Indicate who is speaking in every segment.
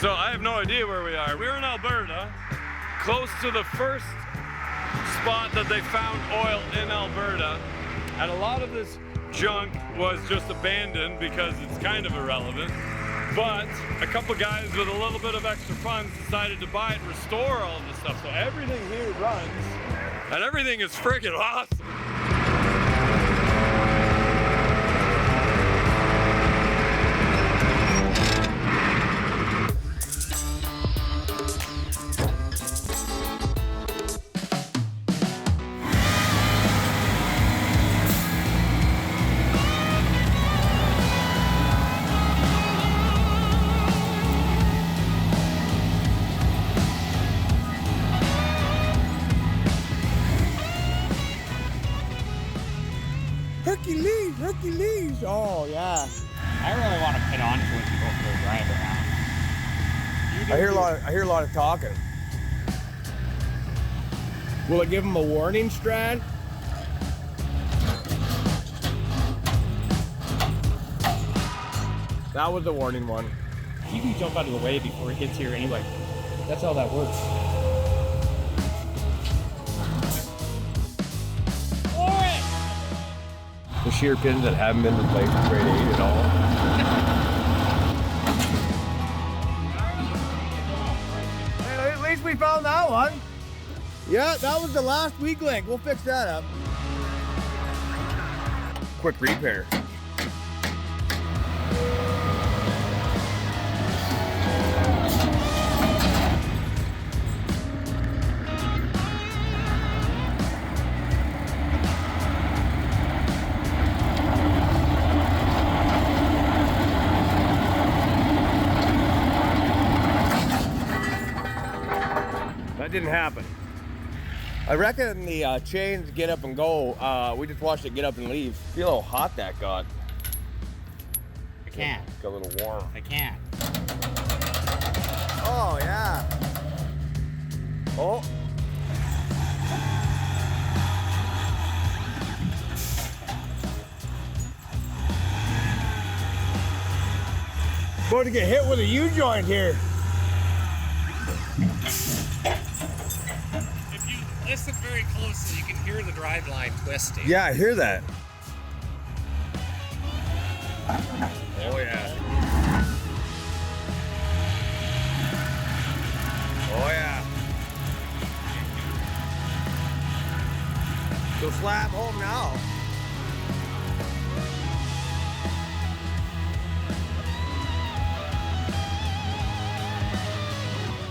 Speaker 1: So I have no idea where we are. We're in Alberta, close to the first spot that they found oil in Alberta. And a lot of this junk was just abandoned because it's kind of irrelevant. But a couple guys with a little bit of extra funds decided to buy it and restore all of this stuff. So everything here runs, and everything is freaking awesome.
Speaker 2: Hercules! Oh, yeah.
Speaker 3: I really want to pit onto it to go for a drive around.
Speaker 2: I hear a lot of talking. Will it give him a warning, Strad? That was the warning one.
Speaker 3: You can jump out of the way before it hits here anyway. That's how that works.
Speaker 2: The shear pins that haven't been replaced in grade 8 at all. Hey, at least we found that one. Yeah, that was the last weak link. We'll fix that up. Quick repair. That didn't happen. I reckon the chains get up and go. We just watched it get up and leave. Feel how hot that got.
Speaker 3: I can't.
Speaker 2: Got a little warm.
Speaker 3: I can't.
Speaker 2: Oh, yeah. Oh. About to get hit with a U-joint here.
Speaker 3: If you listen very closely, you can hear the drive line twisting.
Speaker 2: Yeah, I hear that. Oh, yeah. Oh, yeah. Go slap home now.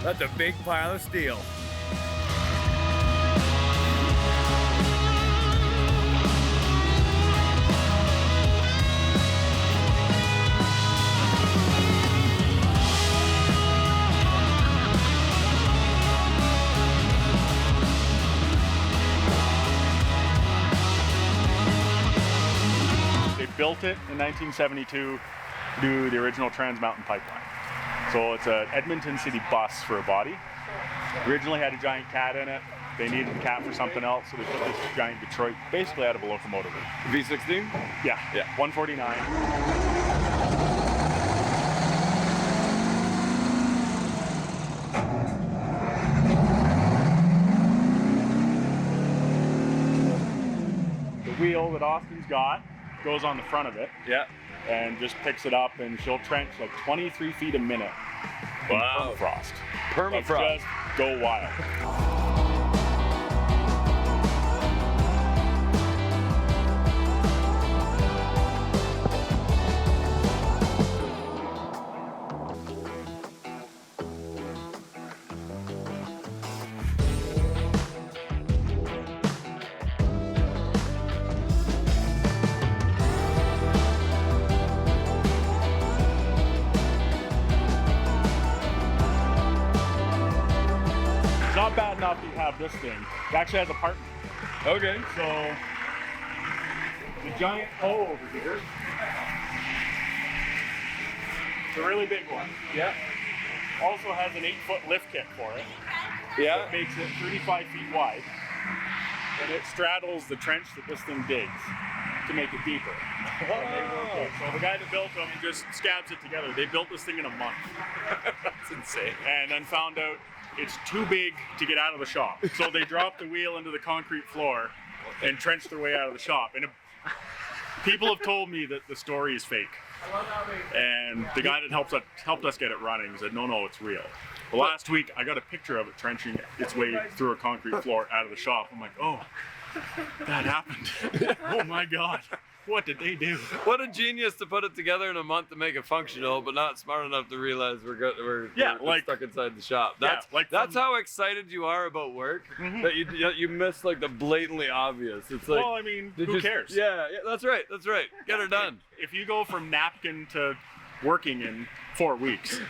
Speaker 2: That's a big pile of steel.
Speaker 4: They built it in 1972 to do the original Trans Mountain Pipeline. So it's an Edmonton City bus for a body. Originally had a giant cat in it. They needed the cat for something else, so they put this giant Detroit, basically out of a locomotive.
Speaker 1: V16?
Speaker 4: Yeah, 149. The wheel that Austin's got goes on the front of it.
Speaker 1: Yeah.
Speaker 4: And just picks it up, and she'll trench like 23 feet a minute.
Speaker 1: Wow.
Speaker 4: Permafrost.
Speaker 1: Permafrost.
Speaker 4: Like, just go wild. Not bad enough to have this thing. It actually has a partner.
Speaker 1: Okay.
Speaker 4: So the giant hoe over here, it's a really big one.
Speaker 1: Yeah.
Speaker 4: Also has an 8-foot lift kit for it.
Speaker 1: Yeah.
Speaker 4: It makes it 35 feet wide. and it straddles the trench that this thing digs to make it deeper. So the guy that built them just scabs it together. They built this thing in a month.
Speaker 1: That's insane.
Speaker 4: And then found out it's too big to get out of the shop. So they dropped the wheel into the concrete floor and trenched their way out of the shop. And people have told me that the story is fake. And the guy that helped us get it running said, no, it's real. Well, last week I got a picture of it trenching its way through a concrete floor out of the shop. I'm like, oh, that happened. Oh my God. What did they do?
Speaker 1: What a genius to put it together in a month to make it functional, but not smart enough to realize we're stuck inside the shop. That's how excited you are about work, that you miss like the blatantly obvious. It's like,
Speaker 4: well, I mean, who cares?
Speaker 1: Yeah, that's right. Get her done.
Speaker 4: If you go from napkin to working in 4 weeks,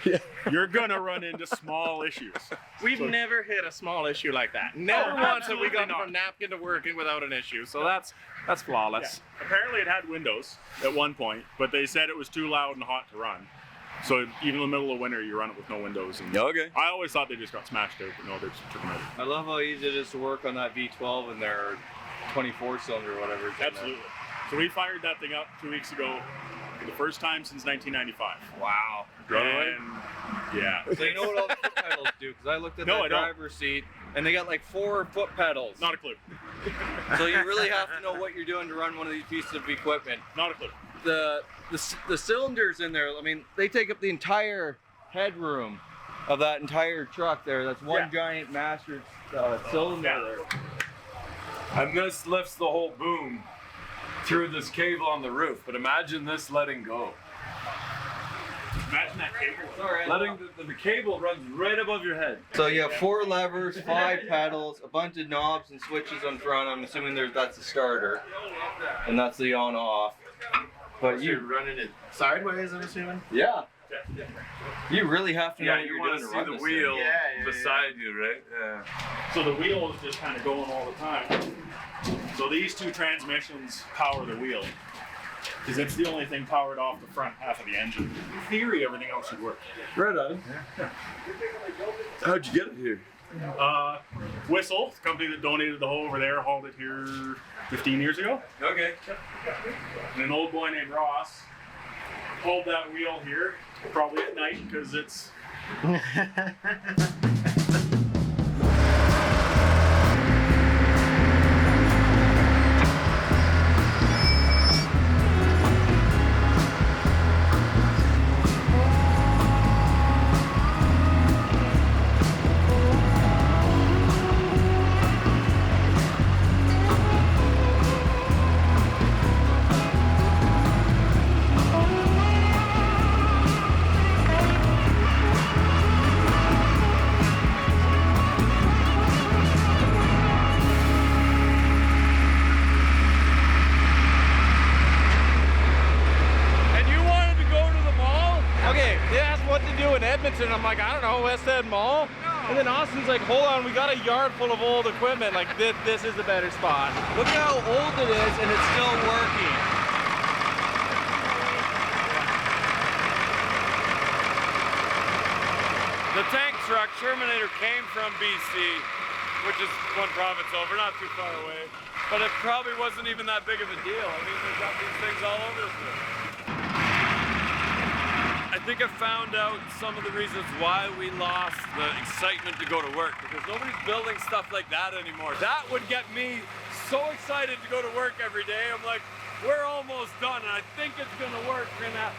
Speaker 4: you're gonna run into small issues.
Speaker 5: We've never hit a small issue like that. Never once have we gone from napkin to working without an issue. So that's flawless.
Speaker 4: Yeah. Apparently it had windows at one point, but they said it was too loud and hot to run. So even in the middle of winter, you run it with no windows. And
Speaker 1: okay.
Speaker 4: I always thought they just got smashed out, but no, they just took them out.
Speaker 6: I love how easy it is to work on that V12 in their 24 cylinder or whatever.
Speaker 4: Absolutely. So we fired that thing up 2 weeks ago for the first time since 1995.
Speaker 6: Wow.
Speaker 4: And yeah.
Speaker 6: So you know what all the foot pedals do? Because I looked at the driver's seat and they got like 4 foot pedals.
Speaker 4: Not a clue.
Speaker 6: So you really have to know what you're doing to run one of these pieces of equipment.
Speaker 4: Not a clue.
Speaker 6: The cylinders in there, I mean, they take up the entire headroom of that entire truck there. That's one giant master cylinder there.
Speaker 1: And this lifts the whole boom through this cable on the roof, but imagine this letting go.
Speaker 4: Imagine that cable.
Speaker 6: Sorry,
Speaker 1: Letting the cable runs right above your head.
Speaker 6: So you have 4 levers, 5 pedals, a bunch of knobs and switches on front. I'm assuming that's the starter, and that's the on-off. But
Speaker 5: You're running it sideways, I'm assuming?
Speaker 6: Yeah. You really have to know what
Speaker 1: you
Speaker 6: you're
Speaker 1: want
Speaker 6: doing
Speaker 1: to
Speaker 6: to run
Speaker 1: see the
Speaker 6: this
Speaker 1: wheel
Speaker 5: thing.
Speaker 1: beside you, right? Yeah.
Speaker 4: So the wheel is just kind of going all the time. So these 2 transmissions power the wheel, because it's the only thing powered off the front half of the engine. In theory, everything else should work.
Speaker 1: Right on. How'd you get it here?
Speaker 4: Whistle, the company that donated the hoe over there, hauled it here 15 years ago.
Speaker 1: Okay.
Speaker 4: And an old boy named Ross pulled that wheel here, probably at night, because it's...
Speaker 5: And I'm like, I don't know, West End Mall? No. And then Austin's like, hold on, we got a yard full of old equipment. Like, this is the better spot.
Speaker 6: Look at how old it is and it's still working.
Speaker 1: The tank truck Terminator came from BC, which is one province over, not too far away. But it probably wasn't even that big of a deal. I mean, they've got these things all over the place. I think I found out some of the reasons why we lost the excitement to go to work, because nobody's building stuff like that anymore. That would get me so excited to go to work every day. I'm like, we're almost done, and I think it's gonna work. We're gonna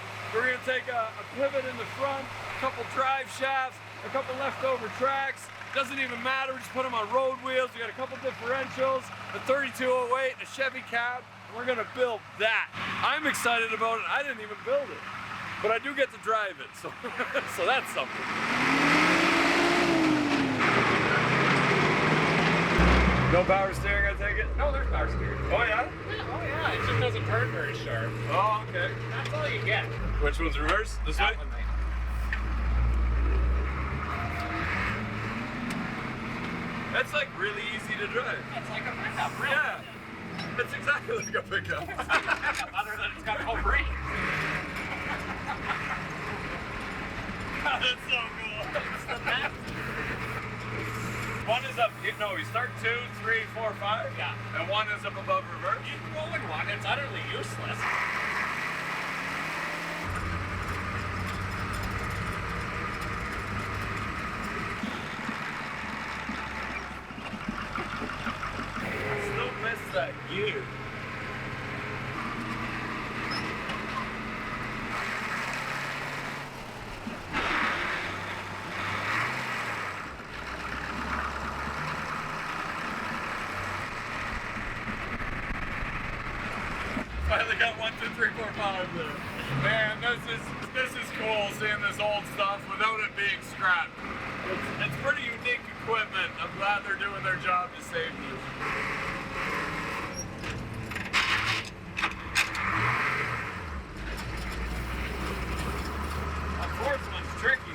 Speaker 1: take a pivot in the front, a couple drive shafts, a couple leftover tracks. Doesn't even matter, we just put them on road wheels. We got a couple differentials, a 3208, a Chevy cab. We're gonna build that. I'm excited about it. I didn't even build it, but I do get to drive it, so, so that's something. No power steering, I take it?
Speaker 5: No, there's power steering.
Speaker 1: Oh yeah?
Speaker 5: Oh yeah, it just doesn't turn very sharp.
Speaker 1: Oh, okay.
Speaker 5: That's all you get.
Speaker 1: Which one's reverse? This way?
Speaker 5: That one, mate.
Speaker 1: That's like really easy to drive.
Speaker 5: It's like a pickup, really.
Speaker 1: Yeah. It's exactly like a pickup.
Speaker 5: Other than it's got no brakes.
Speaker 1: That's so cool.
Speaker 5: It's the best.
Speaker 1: one is up. No, you start 2, 3, 4, 5.
Speaker 3: Yeah.
Speaker 1: And one is up above reverse.
Speaker 3: You can roll in one, it's utterly useless.
Speaker 1: I still miss that gear. Finally got 1, 2, 3, 4, 5 there. Man, this is cool seeing this old stuff without it being scrapped. It's pretty unique equipment. I'm glad they're doing their job to save this. Enforcement's tricky.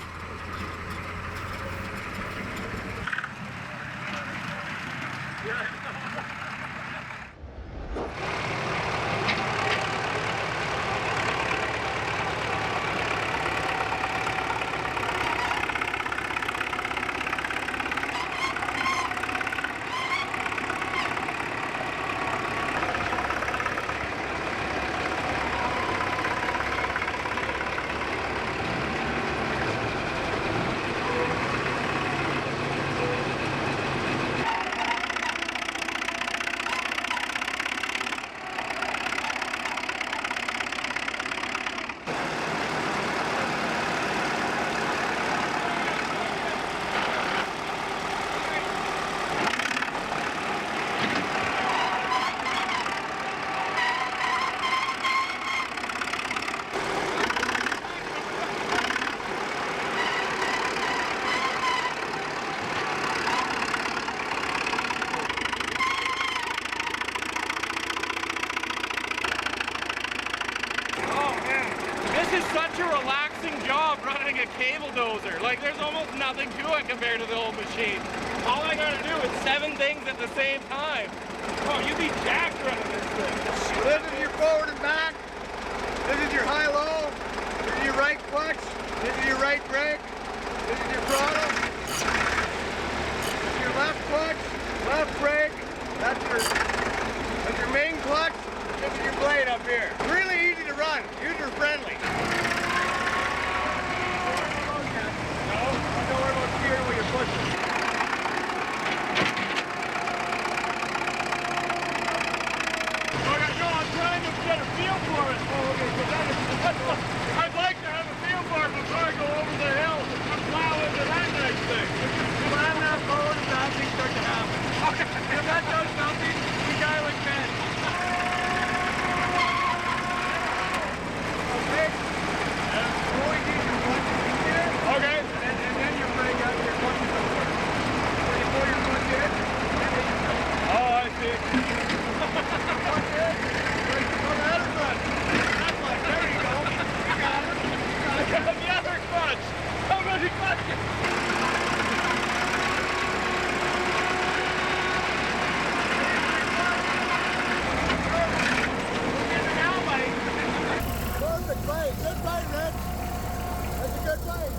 Speaker 5: This is such a relaxing job running a cable dozer. Like, there's almost nothing to it compared to the old machine. All I gotta do is 7 things at the same time. Oh, you'd be jacked running this thing.
Speaker 2: This is your forward and back. This is your high-low. This is your right clutch. This is your right brake. This is your throttle. This is your left clutch, left brake. That's your main clutch. This is your blade up here. Really easy to run. User-friendly. No, don't worry about steering when you're pushing. I'm trying to get a feel for it. Oh, okay.
Speaker 1: I'd like to have a feel for it before I go over the hill and plow into that next thing.
Speaker 2: Slam that forward and bad things start to happen. If that does nothing, we die like men. Okay? Going in your clutch here.
Speaker 1: Okay.
Speaker 2: And then you brake out your clutch is over. So you pull your clutch in, and then you brake.
Speaker 1: Oh, I see.
Speaker 2: Clutch in, brake on the other clutch. That clutch, there you go. You got it. You got it.
Speaker 1: The other clutch. How about you clutch it?
Speaker 2: Perfect bite. Good bite, Red. That's a good bite.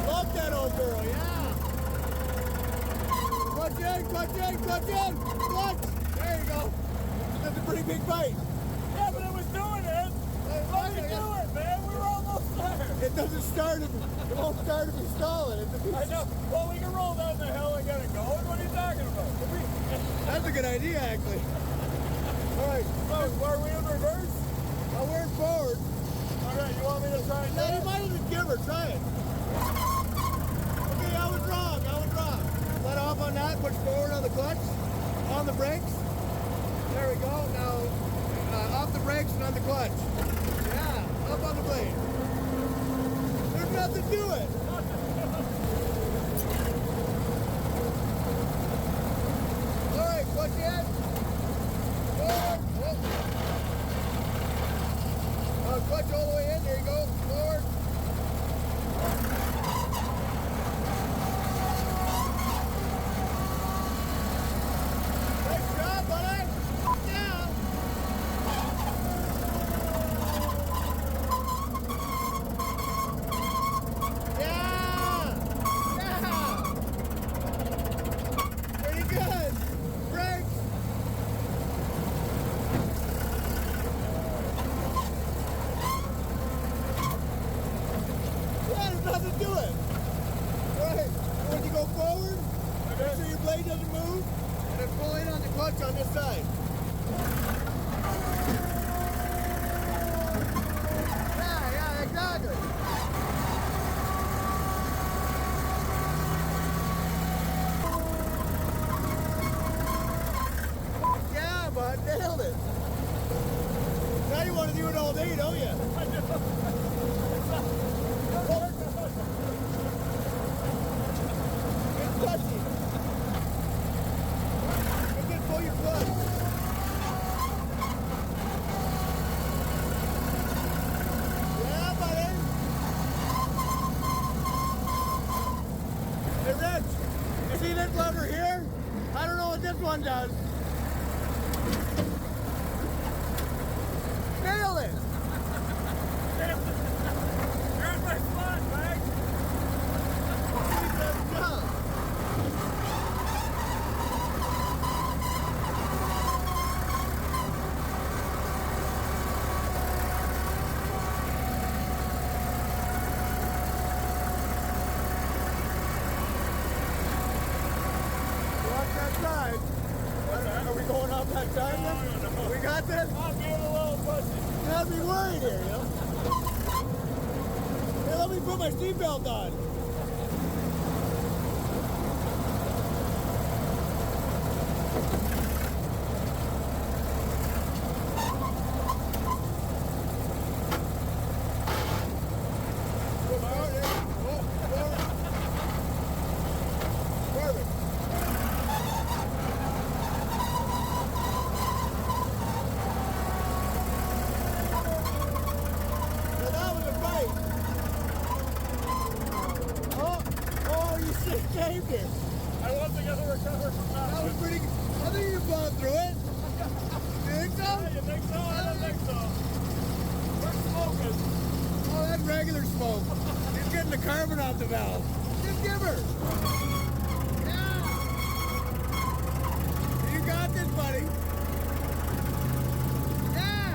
Speaker 2: Love that old girl, yeah. Clutch in, clutch in, clutch in. Clutch. There you go. That's a pretty big bite.
Speaker 1: Yeah, but it was doing it. Let me do it, man. We were almost there.
Speaker 2: It doesn't start if it won't start if you stall it.
Speaker 1: I know. Well, we can roll down the hill and get it going. What are you talking about?
Speaker 2: That's a good idea, actually. All right.
Speaker 1: So, are we in reverse?
Speaker 2: We're in forward.
Speaker 1: All right. You want me to try and do
Speaker 2: No, you
Speaker 1: it?
Speaker 2: might as well give her. Try it. Okay, I was wrong. Let off on that. Push forward on the clutch. On the brakes. There we go. Now, off the brakes and on the clutch. Yeah, up on the blade. There's nothing to it. All right, clutch in. Forward. Clutch all the way in. There you go. Forward. Nice job, buddy. Yeah. Yeah. clutch on this side. Yeah, exactly. Yeah, bud, nailed it. Now you want to do it all day, don't you? It's touchy. You can pull your clutch. Yeah, buddy. Hey, Rich, you see this lever here? I don't know what this one does. Nailed it. You're in my spot, right? Are we going off that side then? No. We got this? I'm being a little pussy. You have me worried here, you know? Hey, let me put my seatbelt on. Perfect. Saved it.
Speaker 5: I wasn't going to recover from that.
Speaker 2: That was pretty good. I think you plowed through it. You think so?
Speaker 5: Yeah, you think so? I don't think so. We're smoking.
Speaker 2: Oh, that's regular smoke. He's getting the carbon off the valve. Just give her. Yeah. You got this, buddy. Yeah.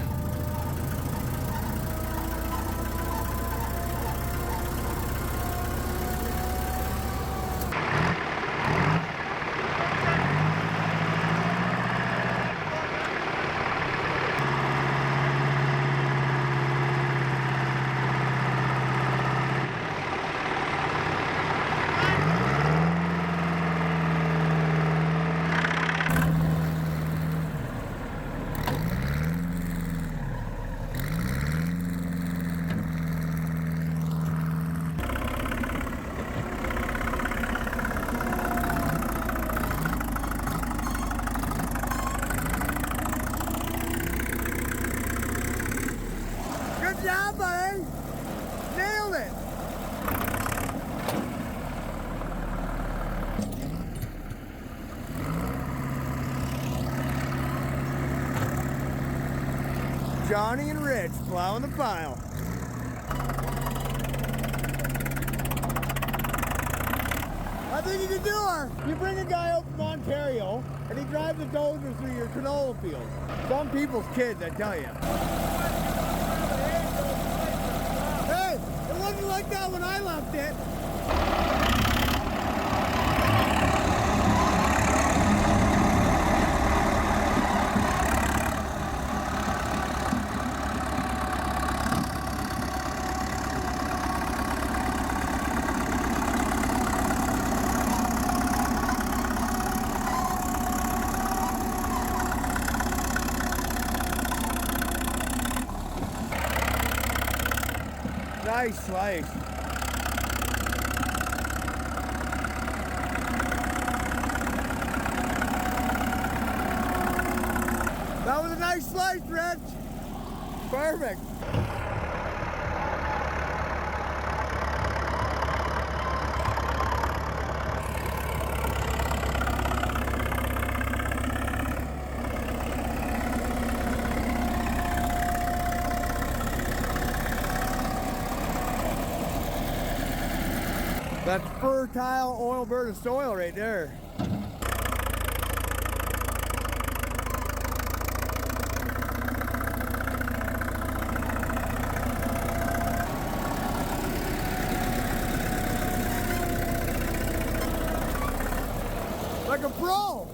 Speaker 2: Good job, buddy. Nailed it. Johnny and Rich plowing the pile. I think you can do her. You bring a guy out from Ontario and he drives a dozer through your canola field. Some people's kids, I tell you. Hey, it wasn't like that when I left it. Nice slice. That was a nice slice, Rich. Perfect. That's fertile oil burner soil right there. Like a pro.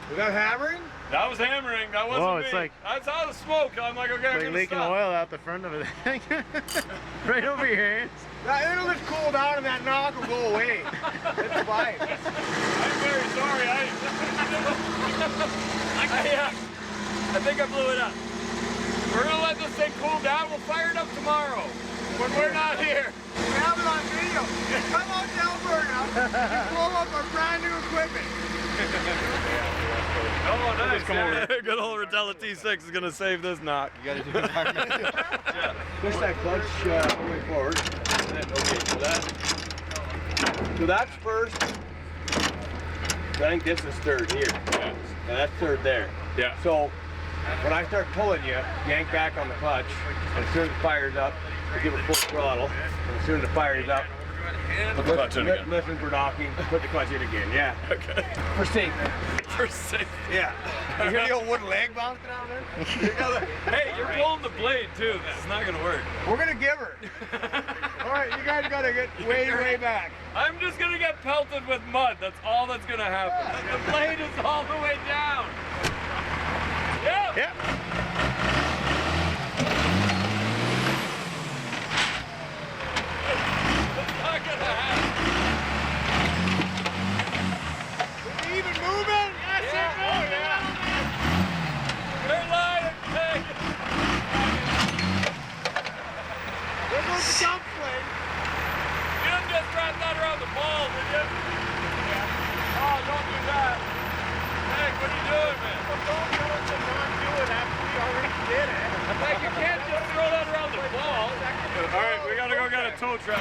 Speaker 2: Was that hammering?
Speaker 1: That was hammering. That wasn't
Speaker 3: Whoa,
Speaker 1: me.
Speaker 3: it's like-
Speaker 1: I saw the smoke. I'm like, okay, I'm
Speaker 3: Like
Speaker 1: gonna
Speaker 3: leaking
Speaker 1: stop.
Speaker 3: oil out the front of it. Right over your hands.
Speaker 2: It'll just cool down and that knock will go away. It's fine.
Speaker 1: I'm very sorry. I think I blew it up. We're gonna let this thing cool down. We'll fire it up tomorrow when we're not here.
Speaker 2: We have it on video. Come out to Alberta and blow up our brand new equipment.
Speaker 1: Oh, nice. Good old Rotella T6 is gonna save this knock.
Speaker 2: You gotta do it. Push that clutch all the way forward.
Speaker 6: Okay, so that's first. I think this is third here.
Speaker 1: Yeah.
Speaker 6: And that's third there.
Speaker 1: Yeah.
Speaker 6: So when I start pulling you, yank back on the clutch, and as soon as it fires up, you give it full throttle. And as soon as it fires up,
Speaker 1: Put the clutch in again.
Speaker 6: listen for knocking, put the clutch in again. Yeah.
Speaker 1: Okay.
Speaker 6: For safety.
Speaker 1: For safety.
Speaker 6: Yeah. You hear the old wooden leg bouncing out there?
Speaker 1: Hey, you're pulling the blade too. This is not gonna work.
Speaker 2: We're gonna give her. All right, you guys gotta get way back.
Speaker 1: I'm just gonna get pelted with mud. That's all that's gonna happen. The blade is all the way down. Yeah.
Speaker 3: Yep.
Speaker 1: It's not gonna happen.
Speaker 2: Is it even moving?
Speaker 1: Yes, oh yeah. You're lying, pig.
Speaker 2: There goes the dump plate.
Speaker 1: You didn't just wrap that around the ball, did you? Yeah. Oh, don't do that. Hey, what are you doing, man?
Speaker 2: Don't tell us to not do it after we already did it.
Speaker 1: Like, you can't just throw that around the ball. All right, we gotta go get a tow truck.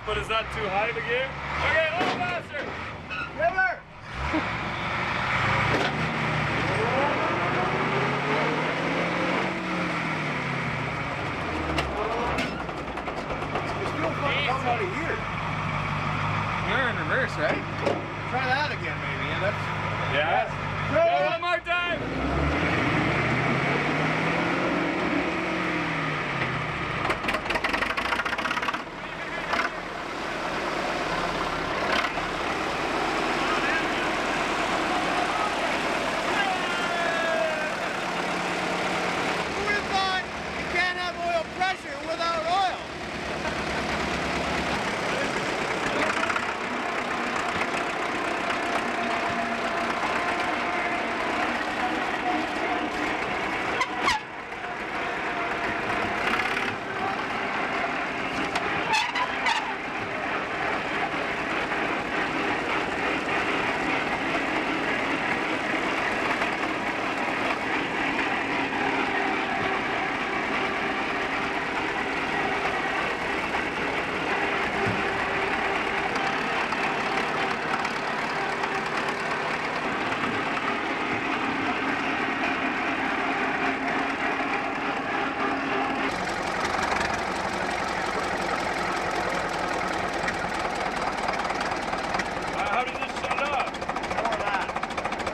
Speaker 1: But is that too high of a gear? Okay, a little faster.
Speaker 2: River! It's still fucking coming out of here.
Speaker 6: You're in reverse, right?
Speaker 2: Try that again, maybe. Yeah, that's.
Speaker 1: Yeah.
Speaker 2: Go
Speaker 1: One more time.
Speaker 2: Who would have thought you can't have oil pressure without oil?
Speaker 1: How did this shut up?
Speaker 2: More of that.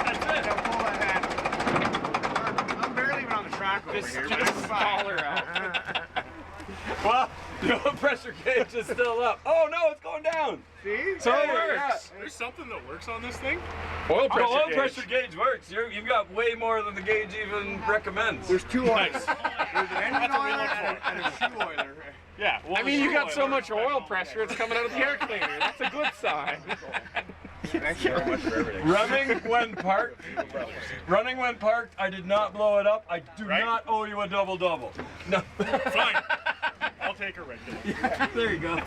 Speaker 1: That's it.
Speaker 2: Now pull that handle. I'm barely even on the track over here. But it's fine.
Speaker 1: Well, the oil pressure gauge is still up. Oh no, it's going down.
Speaker 2: See?
Speaker 1: So it
Speaker 2: Hey,
Speaker 1: works.
Speaker 3: There's something that works on this thing?
Speaker 1: Oil
Speaker 3: pressure
Speaker 1: oil
Speaker 3: gauge.
Speaker 1: pressure gauge works. You've got way more than the gauge even recommends.
Speaker 2: There's two oils. There's an engine oiler and a shoe oiler.
Speaker 3: Yeah. Well,
Speaker 5: I mean, you got so much oil pressure, it's coming out of the air cleaner. That's a good sign.
Speaker 2: Thank you very much for everything.
Speaker 1: Running when parked, I did not blow it up. I do not owe you a double-double. No.
Speaker 3: Fine. I'll take a regular.
Speaker 1: There you go.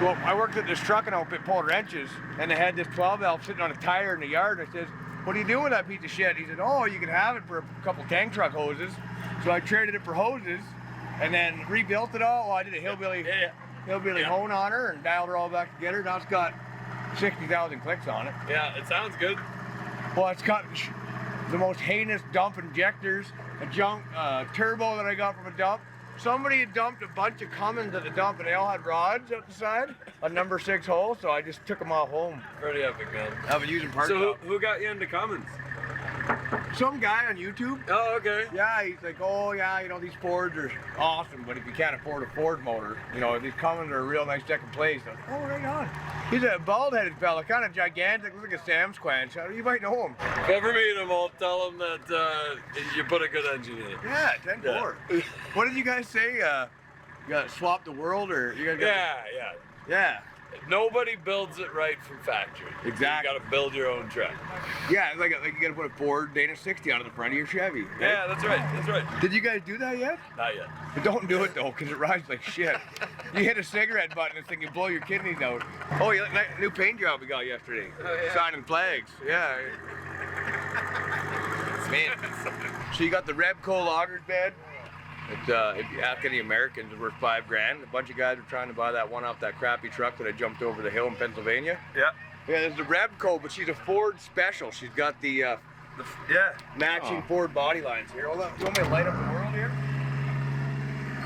Speaker 2: So I worked at this trucking outfit pulling wrenches, and they had this 12 valve sitting on a tire in the yard. I says, "What are you doing with that piece of shit?" He said, "Oh, you can have it for a couple tank truck hoses." So I traded it for hoses, and then rebuilt it all. Well, I did a hillbilly hone on her and dialed her all back together. Now it's got 60,000 clicks on it.
Speaker 1: Yeah, it sounds good.
Speaker 2: Well, it's got the most heinous dump injectors, a junk turbo that I got from a dump. Somebody had dumped a bunch of Cummins at the dump, and they all had rods out the side, a number 6 hole, so I just took them all home.
Speaker 1: Pretty epic, man.
Speaker 2: I've been using parts.
Speaker 1: So who got you into Cummins?
Speaker 2: Some guy on YouTube.
Speaker 1: Oh, okay.
Speaker 2: Yeah, he's like, "Oh yeah, you know, these Fords are awesome, but if you can't afford a Ford motor, you know, these Cummins are a real nice second place." I'm like, "Oh, right on." He's a bald-headed fella, kind of gigantic, looks like a Sam's Quench. You might know him.
Speaker 1: If you ever meet him, I'll tell him that you put a good engine in it.
Speaker 2: Yeah, 10-4. What did you guys say? You got to swap the world, or you guys? Yeah.
Speaker 1: Nobody builds it right from factory.
Speaker 2: Exactly.
Speaker 1: You got to build your own truck.
Speaker 2: Yeah, like you got to put a Ford Dana 60 out of the front of your Chevy. Right?
Speaker 1: Yeah, that's right. That's right.
Speaker 2: Did you guys do that yet?
Speaker 1: Not yet.
Speaker 2: But don't do it though, because it rides like shit. You hit a cigarette button, this thing, you blow your kidneys out. Oh, you like new paint job we got yesterday.
Speaker 1: Oh, yeah.
Speaker 2: Signing flags. Yeah. Man. So you got the Rebco logger's bed. If you ask any Americans, it's worth $5,000. A bunch of guys were trying to buy that one off that crappy truck that I jumped over the hill in Pennsylvania.
Speaker 1: Yeah.
Speaker 2: Yeah, there's the Rebco, but she's a Ford special. She's got the matching Ford body lines here. Hold on, you want me to light up the world here?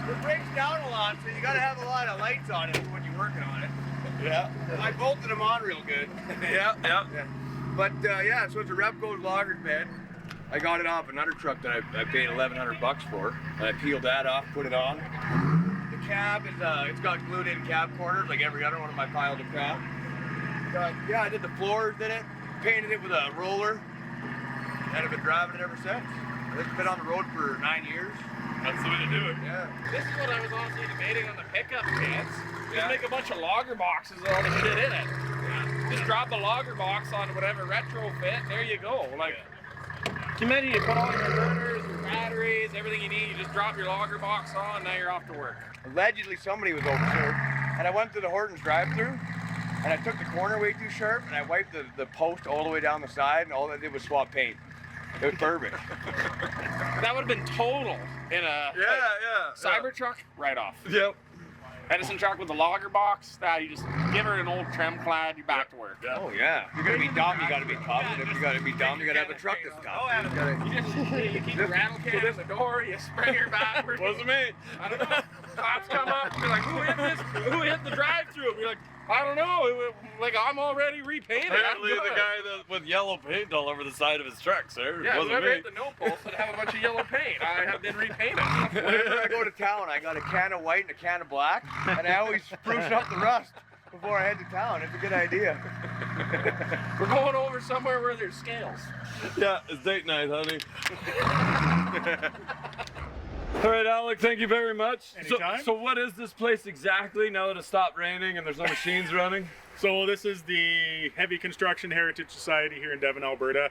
Speaker 2: It breaks down a lot, so you gotta have a lot of lights on it when you're working on it.
Speaker 1: Yeah.
Speaker 2: I bolted them on real good.
Speaker 1: Yeah.
Speaker 2: But yeah, so it's a Rebco logger's bed. I got it off another truck that I paid $1,100 for. And I peeled that off, put it on. The cab is it's got glued in cab corners like every other one of my piles of crap. Yeah, I did the floors in it, painted it with a roller, and I've been driving it ever since. It's been on the road for 9 years.
Speaker 1: That's the way to do it.
Speaker 2: Yeah.
Speaker 5: This is what I was honestly debating on the pickup kits. Just make a bunch of logger boxes with all the shit in it. Just drop the logger box on whatever retrofit, there you go. Like, can you imagine you put all your inverters, your batteries, everything you need, you just drop your logger box on, now you're off to work.
Speaker 2: Allegedly somebody was overserved, and I went through the Hortons drive-thru, and I took the corner way too sharp, and I wiped the post all the way down the side, and all I did was swap paint. It was perfect.
Speaker 5: That would have been total in a Cybertruck write-off.
Speaker 1: Yep.
Speaker 5: Edison truck with the logger box, you just give her an old trim clad, you're back to work.
Speaker 1: Yeah.
Speaker 2: Oh yeah. You're gonna be dumb, you gotta be tough, and if you gotta be dumb, you gotta have a truck that's tough.
Speaker 5: You keep the rattle can in the door, you spray her backwards.
Speaker 1: Wasn't me.
Speaker 5: I don't know. Cops come up, you're like, who hit this? Who hit the drive-thru? You're like, I don't know. Like, I'm already repainted.
Speaker 1: Apparently the guy with yellow paint all over the side of his truck, sir.
Speaker 5: Yeah,
Speaker 1: Wasn't
Speaker 5: whoever
Speaker 1: me.
Speaker 5: hit the no post would have a bunch of yellow paint. I have been repainted.
Speaker 2: Whenever I go to town, I got a can of white and a can of black, and I always spruce up the rust before I head to town. It's a good idea.
Speaker 5: We're going over somewhere where there's scales.
Speaker 1: Yeah, it's date night, honey. All right, Alec, thank you very much.
Speaker 3: Anytime.
Speaker 1: So what is this place exactly now that it stopped raining and there's no machines running?
Speaker 3: So this is the Heavy Construction Heritage Society here in Devon, Alberta.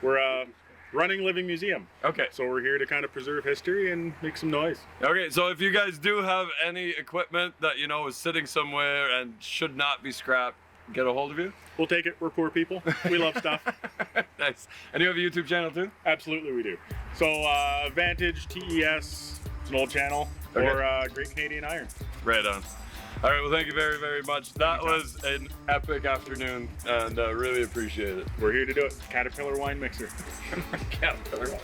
Speaker 3: We're a running living museum.
Speaker 1: Okay.
Speaker 3: So we're here to kind of preserve history and make some noise.
Speaker 1: Okay, so if you guys do have any equipment that you know is sitting somewhere and should not be scrapped, get a hold of you.
Speaker 3: We'll take it. We're poor people. We love stuff.
Speaker 1: Nice. And you have a YouTube channel too?
Speaker 3: Absolutely we do. So Vantage TES, it's an old channel,
Speaker 1: Okay.
Speaker 3: or Great Canadian Iron.
Speaker 1: Right on. All right, well, thank you very, very much. That was an epic afternoon, and really appreciate it.
Speaker 3: We're here to do it. Caterpillar wine mixer.
Speaker 1: Caterpillar.